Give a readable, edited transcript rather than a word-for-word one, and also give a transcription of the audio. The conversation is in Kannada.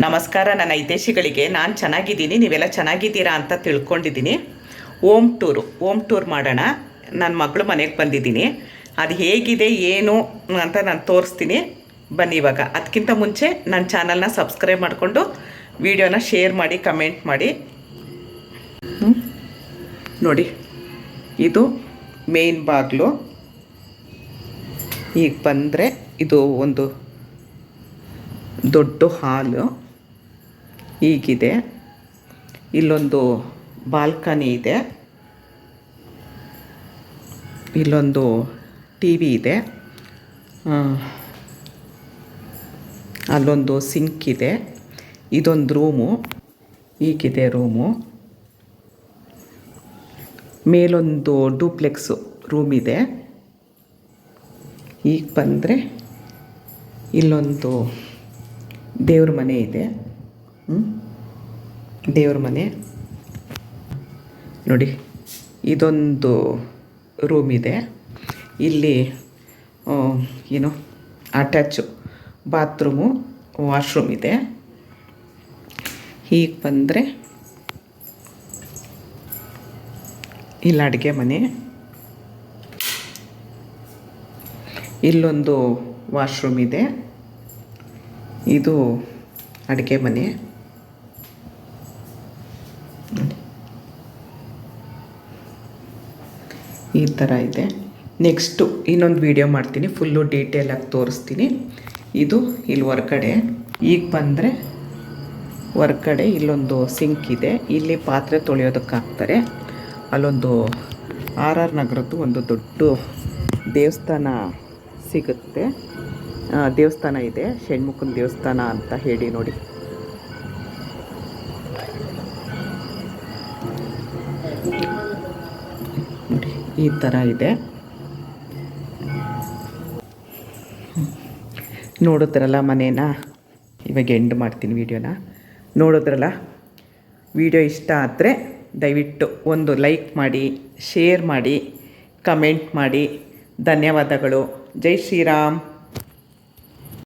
ನಮಸ್ಕಾರ ನನ್ನ ಹಿತೈಷಿಗಳಿಗೆ. ನಾನು ಚೆನ್ನಾಗಿದ್ದೀನಿ, ನೀವೆಲ್ಲ ಚೆನ್ನಾಗಿದ್ದೀರಾ ಅಂತ ತಿಳ್ಕೊಂಡಿದ್ದೀನಿ. ಓಮ್ ಟೂರ್ ಮಾಡೋಣ. ನನ್ನ ಮಗಳು ಮನೆಗೆ ಬಂದಿದ್ದೀನಿ. ಅದು ಹೇಗಿದೆ ಏನು ಅಂತ ನಾನು ತೋರಿಸ್ತೀನಿ ಬನ್ನಿ. ಇವಾಗ ಅದಕ್ಕಿಂತ ಮುಂಚೆ ನನ್ನ ಚಾನಲ್ನ ಸಬ್ಸ್ಕ್ರೈಬ್ ಮಾಡಿಕೊಂಡು ವಿಡಿಯೋನ ಶೇರ್ ಮಾಡಿ, ಕಮೆಂಟ್ ಮಾಡಿ. ನೋಡಿ, ಇದು ಮೇನ್ ಬಾಗಿಲು. ಈಗ ಬಂದರೆ ಇದು ಒಂದು ದೊಡ್ಡ ಹಾಲು ಹೀಗಿದೆ. ಇಲ್ಲೊಂದು ಬಾಲ್ಕನಿ ಇದೆ, ಇಲ್ಲೊಂದು ಟಿ ವಿ ಇದೆ, ಅಲ್ಲೊಂದು ಸಿಂಕ್ ಇದೆ, ಇದೊಂದು ರೂಮು ಹೀಗಿದೆ ರೂಮು. ಮೇಲೊಂದು ಡೂಪ್ಲೆಕ್ಸು ರೂಮ್ ಇದೆ. ಈಗ ಬಂದರೆ ಇಲ್ಲೊಂದು ದೇವ್ರ ಮನೆ ಇದೆ. ದೇವ್ರ ಮನೆ ನೋಡಿ, ಇದೊಂದು ರೂಮ್ ಇದೆ. ಇಲ್ಲಿ ಏನು ಅಟ್ಯಾಚು ಬಾತ್ರೂಮು, ವಾಶ್ರೂಮ್ ಇದೆ. ಹೀಗೆ ಬಂದರೆ ಇಲ್ಲಿ ಅಡುಗೆ ಮನೆ, ಇಲ್ಲೊಂದು ವಾಶ್ರೂಮ್ ಇದೆ, ಇದು ಅಡುಗೆ ಮನೆ. ಈ ಥರ ಇದೆ. ನೆಕ್ಸ್ಟು ಇನ್ನೊಂದು ವಿಡಿಯೋ ಮಾಡ್ತೀನಿ, ಫುಲ್ಲು ಡೀಟೇಲಾಗಿ ತೋರಿಸ್ತೀನಿ. ಇದು ಇಲ್ಲಿ ಹೊರ್ಗಡೆ. ಈಗ ಬಂದರೆ ಹೊರ್ಗಡೆ ಇಲ್ಲೊಂದು ಸಿಂಕ್ ಇದೆ, ಇಲ್ಲಿ ಪಾತ್ರೆ ತೊಳೆಯೋದಕ್ಕಾಗ್ತಾರೆ. ಅಲ್ಲೊಂದು RR ನಗರದ್ದು ಒಂದು ದೊಡ್ಡ ದೇವಸ್ಥಾನ ಸಿಗುತ್ತೆ, ದೇವಸ್ಥಾನ ಇದೆ, ಷಣ್ಮುಖನ ದೇವಸ್ಥಾನ ಅಂತ ಹೇಳಿ. ನೋಡಿ, ಈ ಥರ ಇದೆ. ನೋಡಿದ್ರಲ್ಲ ಮನೇನ. ಇವಾಗ ಎಂಡ್ ಮಾಡ್ತೀನಿ ವಿಡಿಯೋನ. ನೋಡಿದ್ರಲ್ಲ, ವಿಡಿಯೋ ಇಷ್ಟ ಆದರೆ ದಯವಿಟ್ಟು ಒಂದು ಲೈಕ್ ಮಾಡಿ, ಶೇರ್ ಮಾಡಿ, ಕಮೆಂಟ್ ಮಾಡಿ. ಧನ್ಯವಾದಗಳು. ಜೈ ಶ್ರೀರಾಮ್.